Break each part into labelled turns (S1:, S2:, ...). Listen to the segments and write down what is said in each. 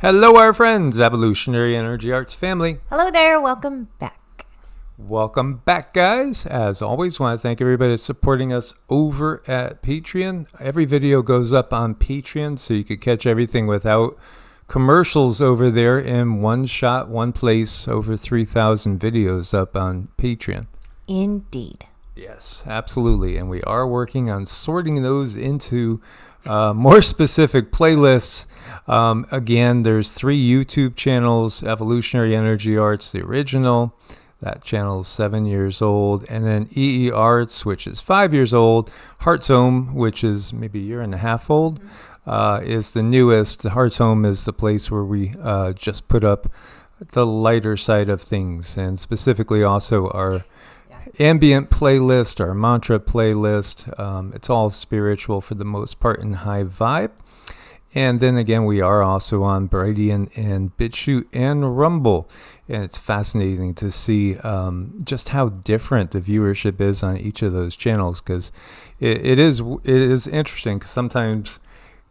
S1: Hello, our friends, Evolutionary Energy Arts family.
S2: Hello there, welcome back.
S1: Welcome back, guys. As always, want to thank everybody that's supporting us over at Patreon. Every video goes up on Patreon, so you could catch everything without commercials over there in one shot, one place. Over 3,000 videos up on Patreon.
S2: Indeed.
S1: Yes, absolutely. And we are working on sorting those into more specific playlists. Again, there's 3 YouTube channels: Evolutionary Energy Arts, the original. That channel is 7 years old. And then EEARTS, which is 5 years old. Heart's Home, which is maybe a year and a half old, is the newest. The Heart's Home is the place where we just put up the lighter side of things, and specifically also our ambient playlist, our mantra playlist. It's all spiritual for the most part and high vibe. And then again, we are also on Brightian and BitChute and Rumble. And it's fascinating to see just how different the viewership is on each of those channels, because it is interesting, because sometimes,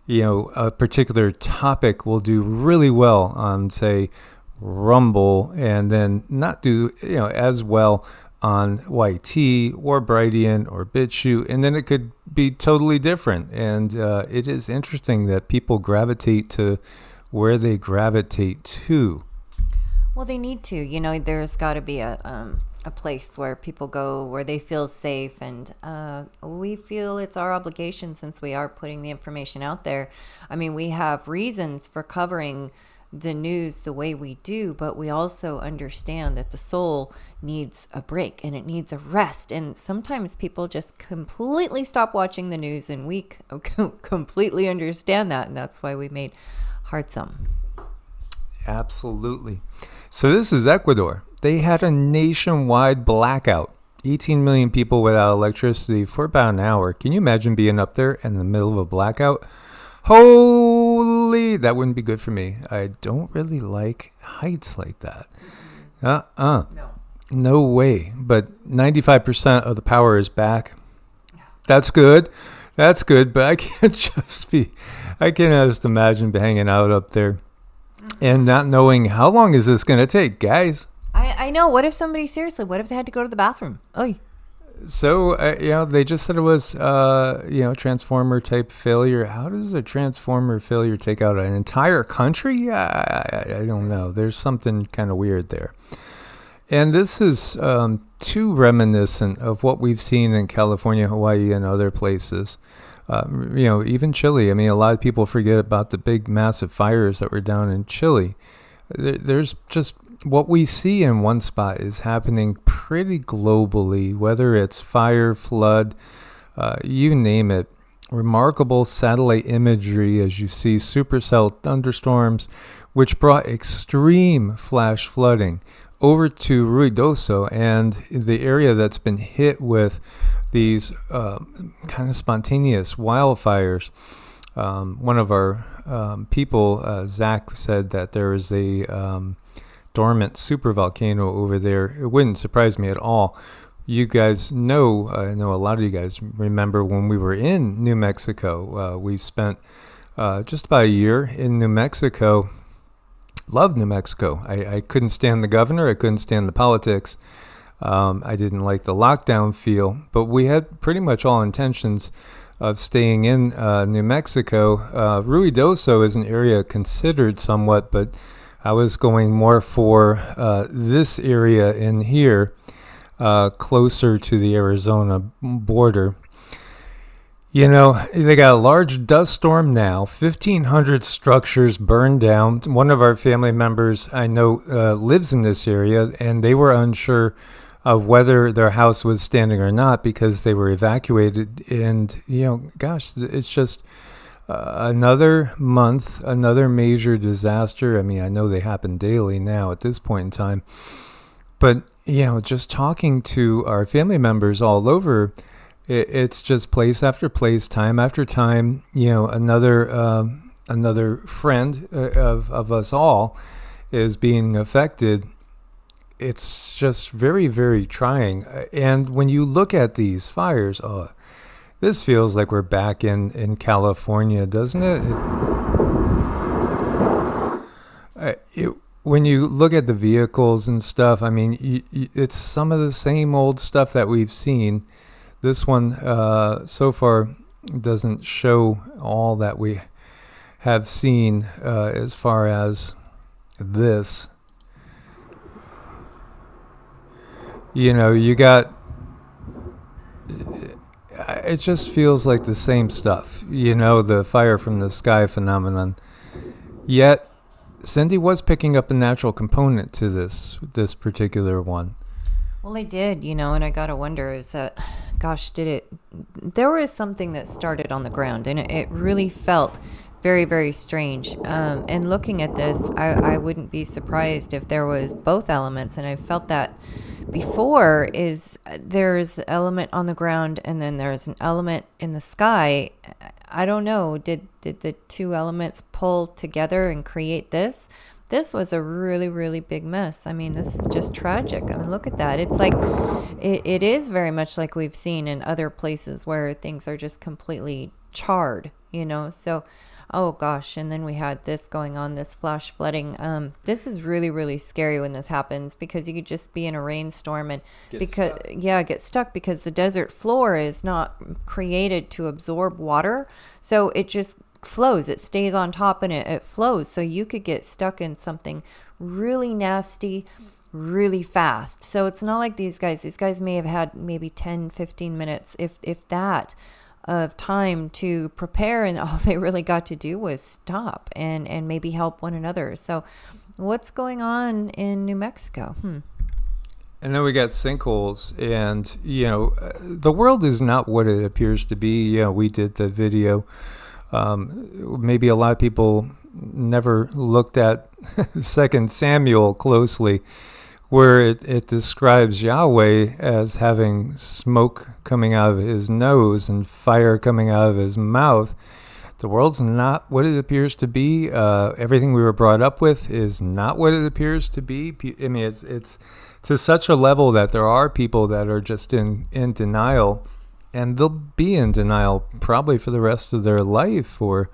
S1: you know, a particular topic will do really well on, say, Rumble, and then not do, you know, as well on YT or Brightian or BitChute, and then it could be totally different. And it is interesting that people gravitate to where they gravitate to.
S2: Well, they need to. You know, there's got to be a place where people go where they feel safe, and we feel it's our obligation, since we are putting the information out there. I mean, we have reasons for covering the news the way we do, but we also understand that the soul needs a break and it needs a rest. And sometimes people just completely stop watching the news, and we completely understand that. And that's why we made Heart's Home.
S1: Absolutely. So this is Ecuador. They had a nationwide blackout. 18 million people without electricity for about an hour. Can you imagine being up there in the middle of a blackout? Holy, that wouldn't be good for me. I don't really like heights like that. No way. But 95% of the power is back. That's good. But I can't just imagine hanging out up there and not knowing how long is this going to take, guys.
S2: I know. What if what if they had to go to the bathroom? Oh,
S1: So, they just said it was, transformer type failure. How does a transformer failure take out an entire country? I don't know. There's something kind of weird there. And this is too reminiscent of what we've seen in California, Hawaii, and other places. Even Chile. I mean, a lot of people forget about the big, massive fires that were down in Chile. There's just what we see in one spot is happening pretty globally, whether it's fire, flood, you name it. Remarkable satellite imagery as you see supercell thunderstorms, which brought extreme flash flooding over to Ruidoso, and the area that's been hit with these kind of spontaneous wildfires. One of our people, Zach, said that there is a dormant supervolcano over there. It wouldn't surprise me at all. You guys know, I know a lot of you guys remember when we were in New Mexico. We spent just about a year in New Mexico. Loved New Mexico. I couldn't stand the governor. I couldn't stand the politics. I didn't like the lockdown feel, but we had pretty much all intentions of staying in New Mexico. Ruidoso is an area considered somewhat, but I was going more for this area in here, closer to the Arizona border. You know, they got a large dust storm now. 1,500 structures burned down. One of our family members I know lives in this area, and they were unsure of whether their house was standing or not because they were evacuated. And, gosh, it's just another month, another major disaster. I mean, I know they happen daily now at this point in time. But, just talking to our family members all over, it's just place after place, time after time. Another friend of us all is being affected. It's just very, very trying. And when you look at these fires, this feels like we're back in California, doesn't it? when you look at the vehicles and stuff, I mean, it's some of the same old stuff that we've seen. This one so far doesn't show all that we have seen as far as this. You got, it just feels like the same stuff, the fire from the sky phenomenon. Yet Cindy was picking up a natural component to this particular one.
S2: Well, I did, and I gotta wonder, is that, gosh, there was something that started on the ground, and it really felt very, very strange. And looking at this, I wouldn't be surprised if there was both elements, and I felt that before, is there's an element on the ground, and then there's an element in the sky. I don't know, did the two elements pull together and create this? This was a really, really big mess. I mean, this is just tragic. I mean, look at that. It's like, it is very much like we've seen in other places where things are just completely charred, So, oh gosh. And then we had this going on, this flash flooding. This is really, really scary when this happens, because you could just be in a rainstorm and get stuck because the desert floor is not created to absorb water. So it just flows, it stays on top, and it flows. So you could get stuck in something really nasty really fast. So it's not like these guys may have had maybe 10-15 minutes, if that, of time to prepare, and all they really got to do was stop and maybe help one another. So what's going on in New Mexico?
S1: And then we got sinkholes, and the world is not what it appears to be. We did the video. Maybe a lot of people never looked at 2 Samuel closely, where it describes Yahweh as having smoke coming out of his nose and fire coming out of his mouth. The world's not what it appears to be. Everything we were brought up with is not what it appears to be. I mean, it's to such a level that there are people that are just in denial. And they'll be in denial probably for the rest of their life, or,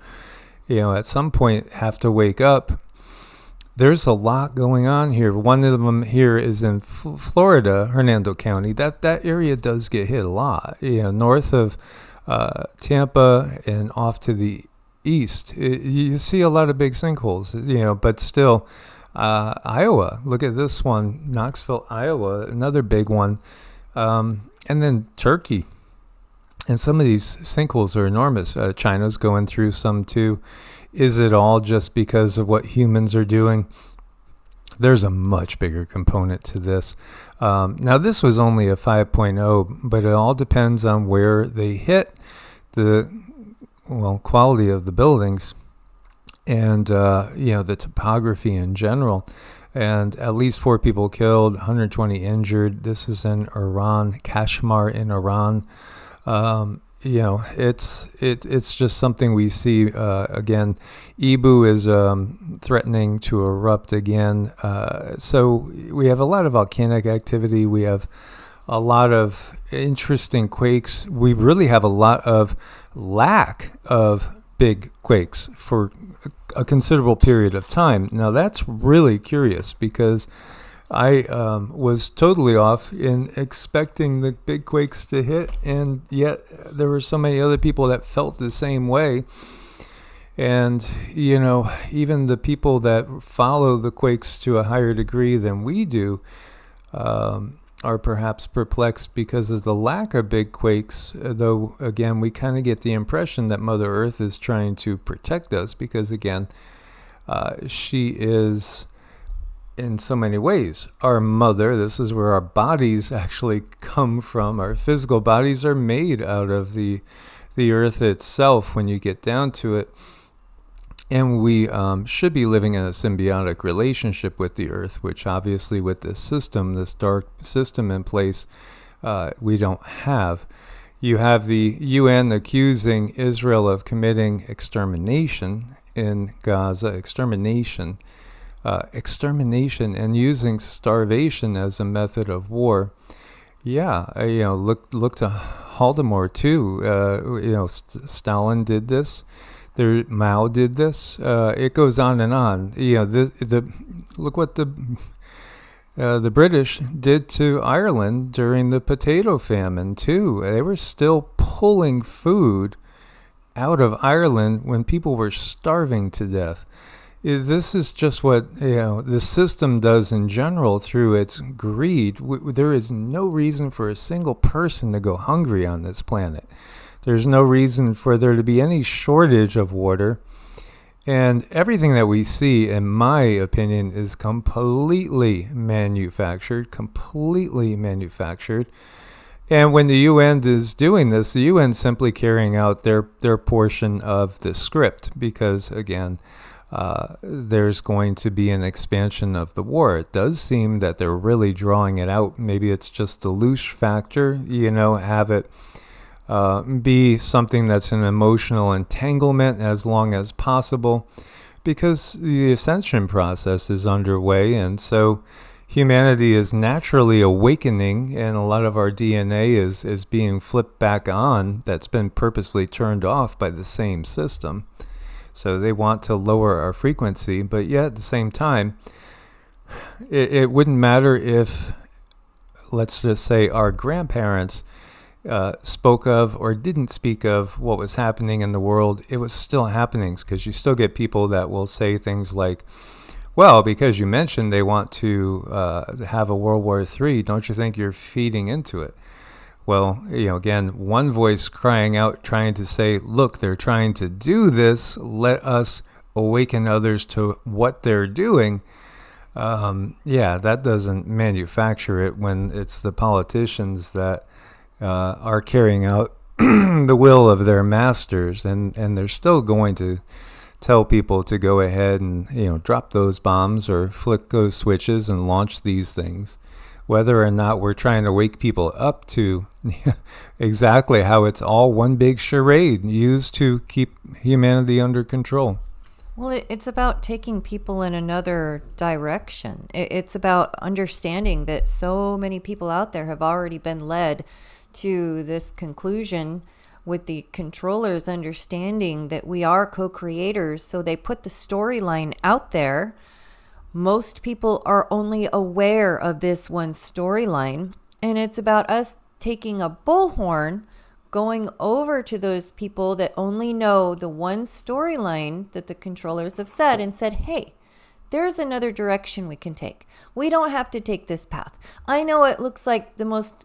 S1: at some point have to wake up. There's a lot going on here. One of them here is in Florida, Hernando County. That area does get hit a lot. North of Tampa and off to the east, you see a lot of big sinkholes. But still, Iowa. Look at this one, Knoxville, Iowa, another big one, and then Turkey. And some of these sinkholes are enormous. China's going through some too. Is it all just because of what humans are doing? There's a much bigger component to this. Now, this was only a 5.0, but it all depends on where they hit, the quality of the buildings, and the topography in general. And at least 4 people killed, 120 injured. This is in Iran, Kashmir in Iran. It's just something we see again. Ibu is threatening to erupt again. So we have a lot of volcanic activity. We have a lot of interesting quakes. We really have a lot of lack of big quakes for a considerable period of time. Now that's really curious, because I was totally off in expecting the big quakes to hit, and yet there were so many other people that felt the same way. And, even the people that follow the quakes to a higher degree than we do are perhaps perplexed because of the lack of big quakes, though, again, we kind of get the impression that Mother Earth is trying to protect us because, again, she is, in so many ways, our mother. This is where our bodies actually come from. Our physical bodies are made out of the earth itself when you get down to it. And we should be living in a symbiotic relationship with the earth, which obviously with this system, this dark system in place, we don't have. You have the UN accusing Israel of committing extermination in Gaza, extermination, and using starvation as a method of war. Yeah, look to Holodomor too. Stalin did this. Mao did this. It goes on and on. Look what the British did to Ireland during the potato famine too. They were still pulling food out of Ireland when people were starving to death. This is just what the system does in general through its greed. There is no reason for a single person to go hungry on this planet. There's no reason for there to be any shortage of water. And everything that we see, in my opinion, is completely manufactured. And when the UN is doing this, the UN is simply carrying out their portion of the script because, again, there's going to be an expansion of the war. It does seem that they're really drawing it out. Maybe it's just the loose factor, have it be something that's an emotional entanglement as long as possible, because the ascension process is underway, and so humanity is naturally awakening, and a lot of our DNA is being flipped back on. That's been purposely turned off by the same system. So they want to lower our frequency, but yet at the same time, it wouldn't matter if, let's just say, our grandparents spoke of or didn't speak of what was happening in the world. It was still happening, because you still get people that will say things like, well, because you mentioned they want to have a World War III, don't you think you're feeding into it? Well, again, one voice crying out, trying to say, look, they're trying to do this. Let us awaken others to what they're doing. That doesn't manufacture it when it's the politicians that are carrying out the will of their masters, and they're still going to tell people to go ahead and drop those bombs or flick those switches and launch these things, whether or not we're trying to wake people up to exactly how it's all one big charade used to keep humanity under control.
S2: Well, it's about taking people in another direction. It's about understanding that so many people out there have already been led to this conclusion, with the controllers understanding that we are co-creators. So they put the storyline out there. Most people are only aware of this one storyline, and it's about us taking a bullhorn, going over to those people that only know the one storyline that the controllers have said, and said, hey, there's another direction we can take. We don't have to take this path. I know it looks like the most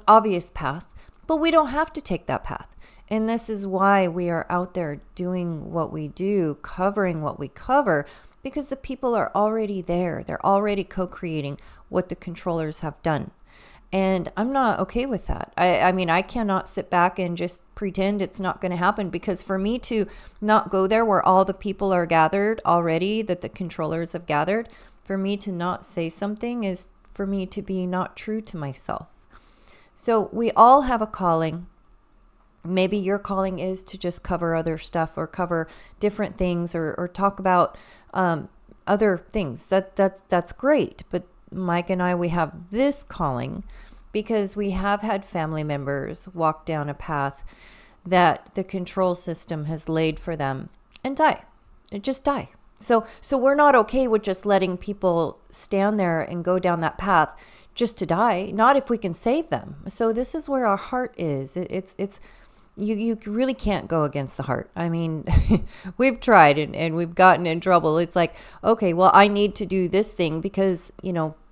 S2: obvious path, but we don't have to take that path. And this is why we are out there doing what we do, covering what we cover, because the people are already there. They're already co-creating what the controllers have done. And I'm not okay with that. I mean, I cannot sit back and just pretend it's not going to happen, because for me to not go there where all the people are gathered already, that the controllers have gathered, for me to not say something is for me to be not true to myself. So we all have a calling. Maybe your calling is to just cover other stuff, or cover different things, or talk about other things. That's great. But Mike and I, we have this calling because we have had family members walk down a path that the control system has laid for them and just die. So we're not okay with just letting people stand there and go down that path just to die, not if we can save them. So this is where our heart is. It's you really can't go against the heart. I mean, we've tried and we've gotten in trouble. It's like, okay, well, I need to do this thing because,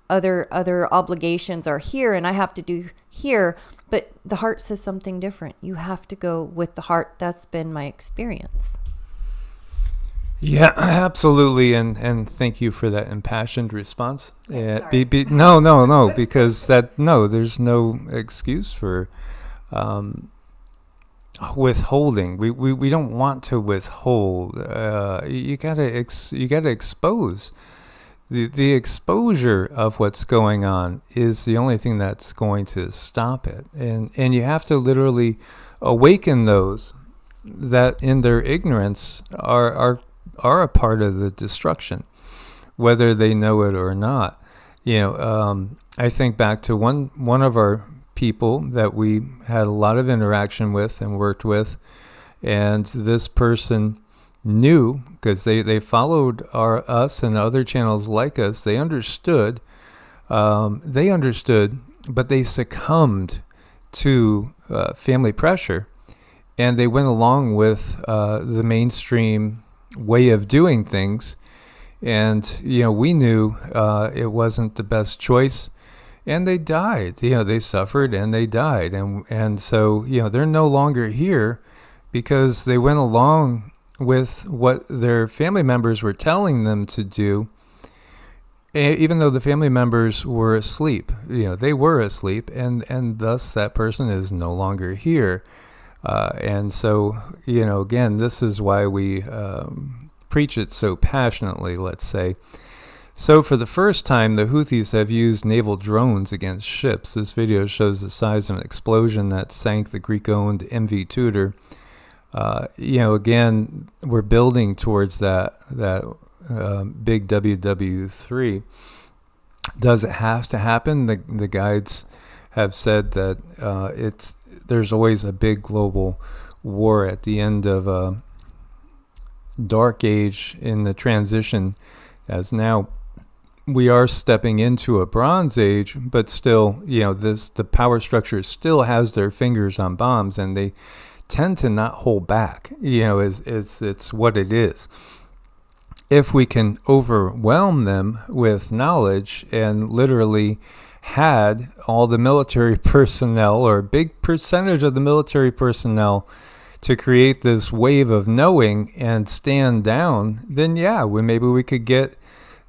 S2: other obligations are here and I have to do here. But the heart says something different. You have to go with the heart. That's been my experience.
S1: Yeah, absolutely, and thank you for that impassioned response.
S2: Yes,
S1: No, because there's no excuse for withholding. We don't want to withhold. You gotta expose. The exposure of what's going on is the only thing that's going to stop it, and you have to literally awaken those that in their ignorance are a part of the destruction, whether they know it or not. I think back to one of our people that we had a lot of interaction with and worked with, And this person knew, because they followed us and other channels like us. They understood, but they succumbed to family pressure, and they went along with the mainstream way of doing things. And we knew it wasn't the best choice, and they died. They suffered and they died, and so they're no longer here because they went along with what their family members were telling them to do, even though the family members were asleep. They were asleep, and thus that person is no longer here. And so, again, this is why we preach it so passionately, let's say. So for the first time, the Houthis have used naval drones against ships. This video shows the size of an explosion that sank the Greek-owned MV Tudor. Again, we're building towards that big WW3. Does it have to happen? The guides have said that there's always a big global war at the end of a dark age in the transition, as now we are stepping into a bronze age, but still, the power structure still has their fingers on bombs, and they tend to not hold back. It's what it is. If we can overwhelm them with knowledge and literally had all the military personnel, or a big percentage of the military personnel, to create this wave of knowing and stand down, then maybe we could get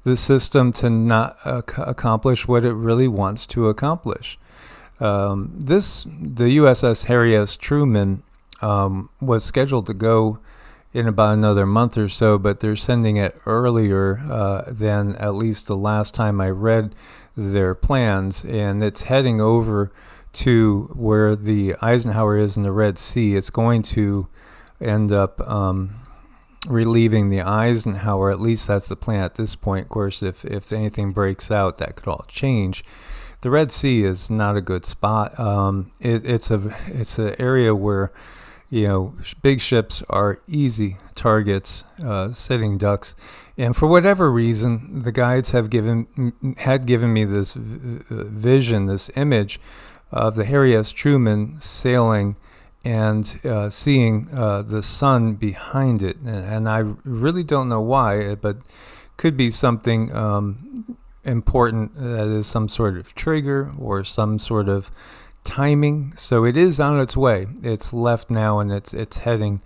S1: the system to not accomplish what it really wants to accomplish. The USS Harry S. Truman was scheduled to go in about another month or so, but they're sending it earlier than at least the last time I read their plans, and it's heading over to where the Eisenhower is in the Red Sea. It's going to end up relieving the Eisenhower. At least that's the plan at this point. Of course, if anything breaks out, that could all change. The Red Sea is not a good spot. It's an area where big ships are easy targets, sitting ducks. And for whatever reason, the guides had given me this vision, this image of the Harry S. Truman sailing and seeing the sun behind it. And I really don't know why, but could be something important that is some sort of trigger or some sort of timing. So it is on its way. It's left now, and it's heading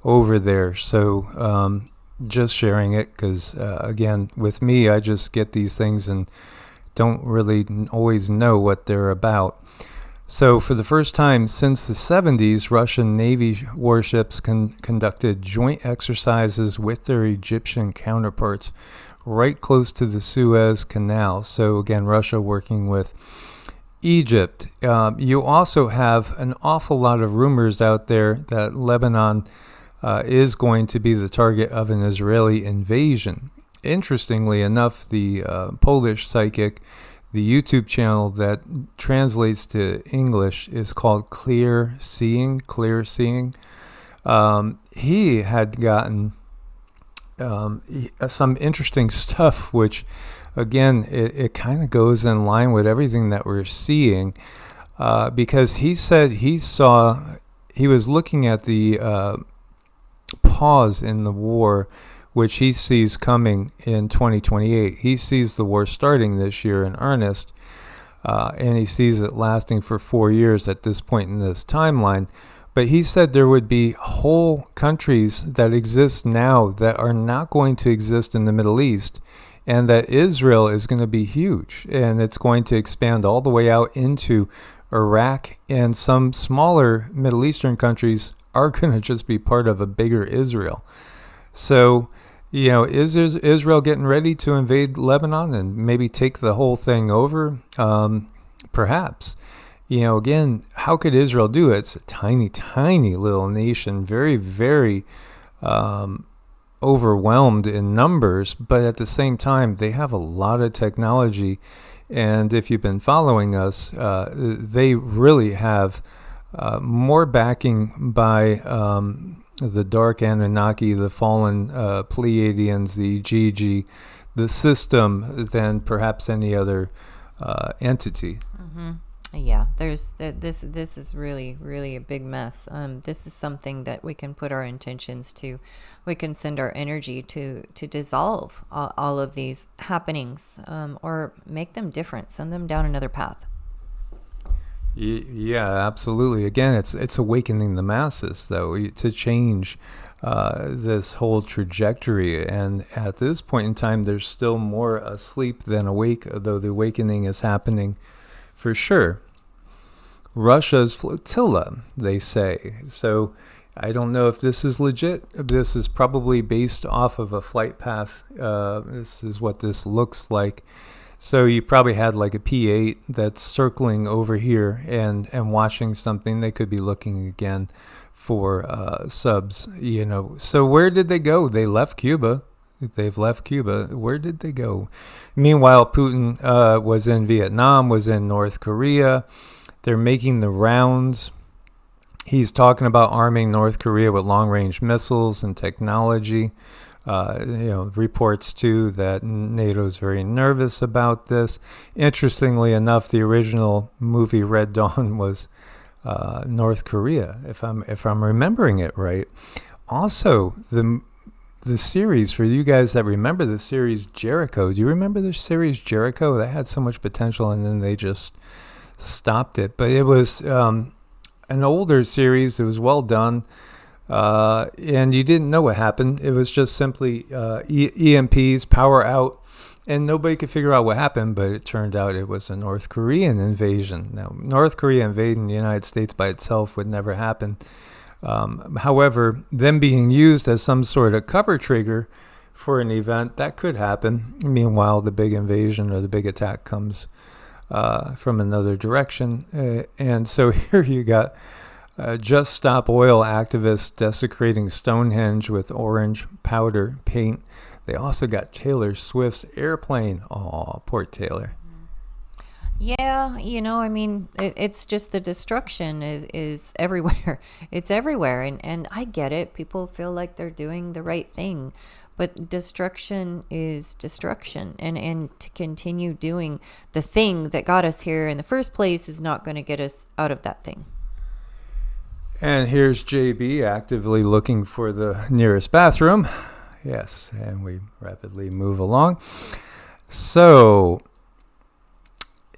S1: over there. So just sharing it, because again, with me, I just get these things and don't really always know what they're about. So for the first time since the 70s, Russian Navy warships conducted joint exercises with their Egyptian counterparts right close to the Suez Canal. So again, Russia working with Egypt. You also have an awful lot of rumors out there that Lebanon is going to be the target of an Israeli invasion. Interestingly enough, the Polish psychic, the YouTube channel that translates to English is called Clear Seeing. He had gotten some interesting stuff, which again, it kind of goes in line with everything that we're seeing, because he said he was looking at the pause in the war, which he sees coming in 2028. He sees the war starting this year in earnest, and he sees it lasting for 4 years at this point in this timeline. But he said there would be whole countries that exist now that are not going to exist in the Middle East, and that Israel is going to be huge, and it's going to expand all the way out into Iraq, and some smaller Middle Eastern countries are going to just be part of a bigger Israel. So, is Israel getting ready to invade Lebanon and maybe take the whole thing over? Perhaps. Again, how could Israel do it? It's a tiny, tiny little nation, very, very overwhelmed in numbers, but at the same time, they have a lot of technology. And if you've been following us, they really have more backing by the dark Anunnaki, the fallen Pleiadians, the Gigi, the system, than perhaps any other entity.
S2: Mm-hmm. Yeah, this is really a big mess. This is something that we can put our intentions to. We can send our energy to dissolve all of these happenings, or make them different, send them down another path.
S1: Yeah, absolutely. Again, it's awakening the masses, though, to change this whole trajectory. And at this point in time, there's still more asleep than awake, though the awakening is happening for sure. Russia's flotilla, they say. So I don't know if this is legit. This is probably based off of a flight path. This is what this looks like. So you probably had like a P8 that's circling over here and watching something. They could be looking again for subs, So where did they go? They left Cuba. They've left Cuba. Where did they go? Meanwhile, Putin was in Vietnam, was in North Korea. They're making the rounds. He's talking about arming North Korea with long-range missiles and technology. Reports too that NATO's very nervous about this. Interestingly enough, the original movie Red Dawn was North Korea, if I'm remembering it right. Also, the series, for you guys that remember the series Jericho, do you remember the series Jericho? That had so much potential, and then they just stopped it. But it was an older series. It was well done. And you didn't know what happened. It was just simply EMPs, power out, and nobody could figure out what happened, but it turned out it was a North Korean invasion. Now, North Korea invading the United States by itself would never happen. However, them being used as some sort of cover trigger for an event, that could happen. Meanwhile, the big invasion or the big attack comes from another direction. And so here you got Just Stop Oil activists desecrating Stonehenge with orange powder paint. They also got Taylor Swift's airplane. Oh, poor Taylor.
S2: Yeah, it's just the destruction is everywhere. It's everywhere. And I get it. People feel like they're doing the right thing. But destruction is destruction. And to continue doing the thing that got us here in the first place is not going to get us out of that thing.
S1: And here's JB actively looking for the nearest bathroom. Yes, and we rapidly move along. So,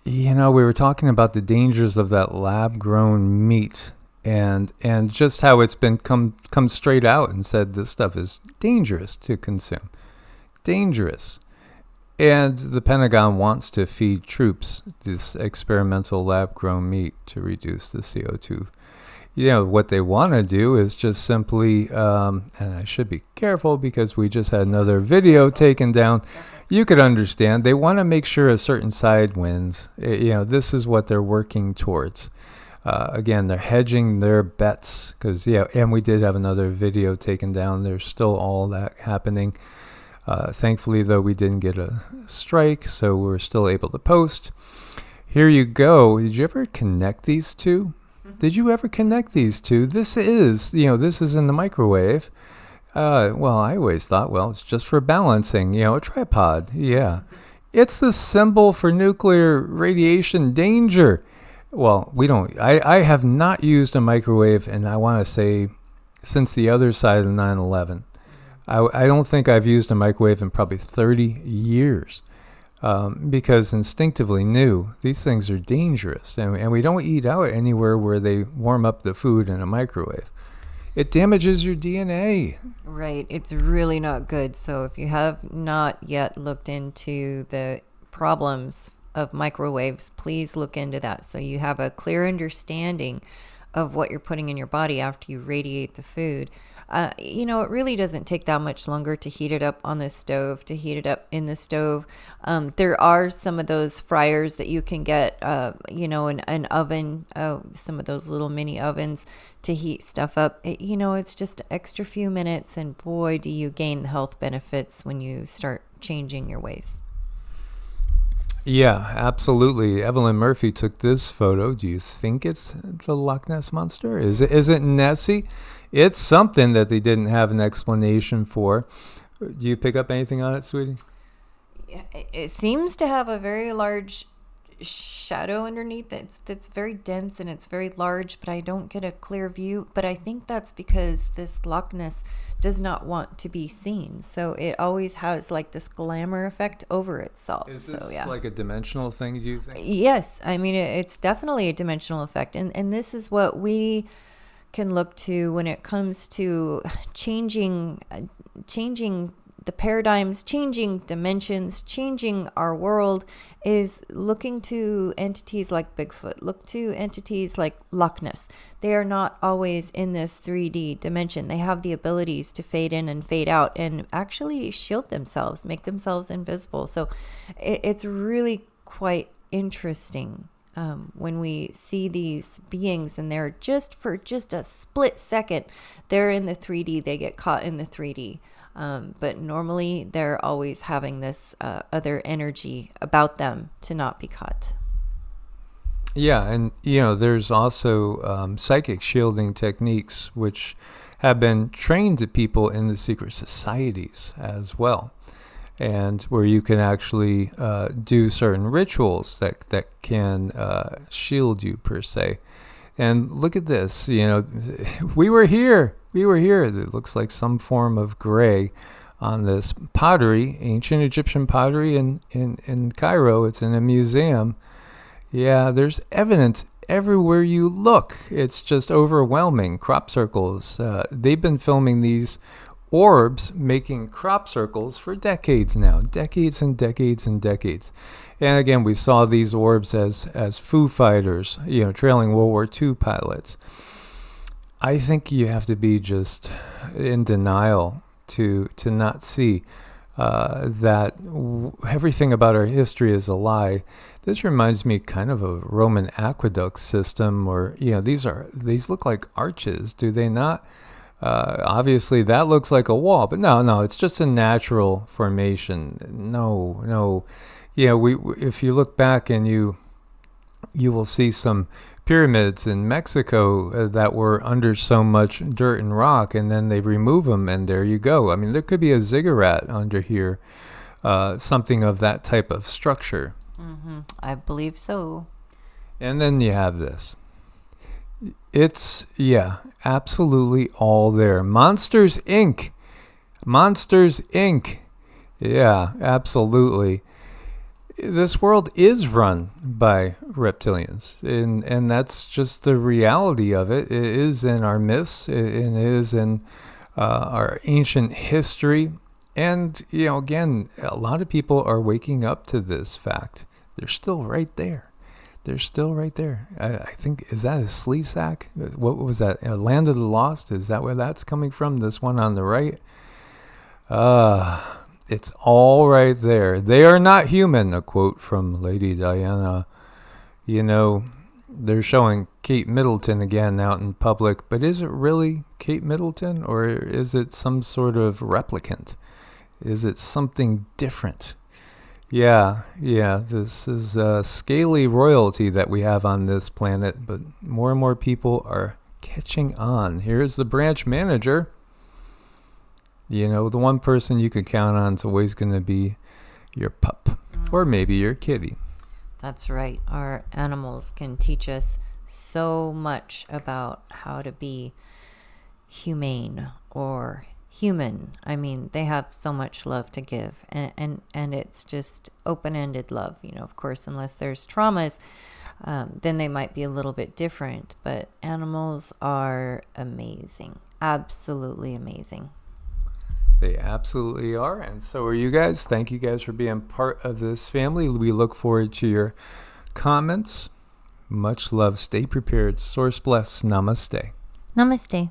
S1: we were talking about the dangers of that lab-grown meat and just how it's been come straight out and said this stuff is dangerous to consume. Dangerous. And the Pentagon wants to feed troops this experimental lab-grown meat to reduce the CO2. What they want to do is just simply, and I should be careful because we just had another video taken down. You could understand. They want to make sure a certain side wins. This is what they're working towards. Again, they're hedging their bets because, and we did have another video taken down. There's still all that happening. Thankfully, though, we didn't get a strike, so we're still able to post. Here you go. Did you ever connect these two? Did you ever connect these two? This is in the microwave. Well, I always thought, it's just for balancing, a tripod. Yeah. It's the symbol for nuclear radiation danger. Well, I have not used a microwave, and I want to say since the other side of 9/11. I don't think I've used a microwave in probably 30 years. Because instinctively knew these things are dangerous, and we don't eat out anywhere where they warm up the food in a microwave. It damages your DNA.
S2: Right. It's really not good. So if you have not yet looked into the problems of microwaves, please look into that so you have a clear understanding of what you're putting in your body after you radiate the food. It really doesn't take that much longer to heat it up on the stove, to heat it up in the stove. There are some of those fryers that you can get, an oven, some of those little mini ovens to heat stuff up. It's just an extra few minutes, and boy, do you gain the health benefits when you start changing your ways.
S1: Yeah, absolutely. Evelyn Murphy took this photo. Do you think it's the Loch Ness Monster? Is it Nessie? It's something that they didn't have an explanation for. Do you pick up anything on it, sweetie?
S2: It seems to have a very large shadow underneath that's very dense and it's very large, but I don't get a clear view. But I think that's because this Loch Ness does not want to be seen, so it always has like this glamour effect over itself.
S1: Is this
S2: yeah,
S1: like a dimensional thing, do you think?
S2: Yes, I mean it's definitely a dimensional effect, and this is what we can look to when it comes to changing the paradigms, changing dimensions, changing our world, is looking to entities like Bigfoot, look to entities like Loch Ness. They are not always in this 3D dimension. They have the abilities to fade in and fade out and actually shield themselves, make themselves invisible. So it's really quite interesting when we see these beings and they're for just a split second, they're in the 3D, they get caught in the 3D. But normally they're always having this other energy about them to not be caught.
S1: Yeah, and there's also psychic shielding techniques which have been trained to people in the secret societies as well, and where you can actually do certain rituals that can shield you per se. And look at this, we were here. It looks like some form of gray on this pottery, ancient Egyptian pottery in Cairo. It's in a museum. Yeah, there's evidence everywhere you look. It's just overwhelming. Crop circles. They've been filming these orbs making crop circles for decades now. Decades and decades and decades. And again, we saw these orbs as Foo Fighters, trailing World War II pilots. I think you have to be just in denial to not see that everything about our history is a lie. This reminds me kind of a Roman aqueduct system, or these look like arches, do they not? Obviously, that looks like a wall, but no, it's just a natural formation. No. If you look back and you will see some pyramids in Mexico that were under so much dirt and rock, and then they remove them, and there you go. I mean, there could be a ziggurat under here, something of that type of structure.
S2: Mm-hmm. I believe so.
S1: And then you have this. It's, absolutely all there. Monsters, Inc. Yeah, absolutely. This world is run by reptilians, and that's just the reality of it. It is in our myths, it is in our ancient history, and again, a lot of people are waking up to this fact. They're still right there. I think, is that a slee sack? What was that? Land of the Lost? Is that where that's coming from? This one on the right? It's all right there. They are not human, a quote from Lady Diana. They're showing Kate Middleton again out in public, but is it really Kate Middleton, or is it some sort of replicant? Is it something different? Yeah, this is scaly royalty that we have on this planet, but more and more people are catching on. Here's the branch manager. The one person you can count on is always going to be your pup, or maybe your kitty.
S2: That's right. Our animals can teach us so much about how to be humane or human. I mean, they have so much love to give, and it's just open-ended love. Of course, unless there's traumas, then they might be a little bit different. But animals are amazing, absolutely amazing.
S1: They absolutely are, and so are you guys. Thank you guys for being part of this family. We look forward to your comments. Much love. Stay prepared. Source bless. Namaste.
S2: Namaste.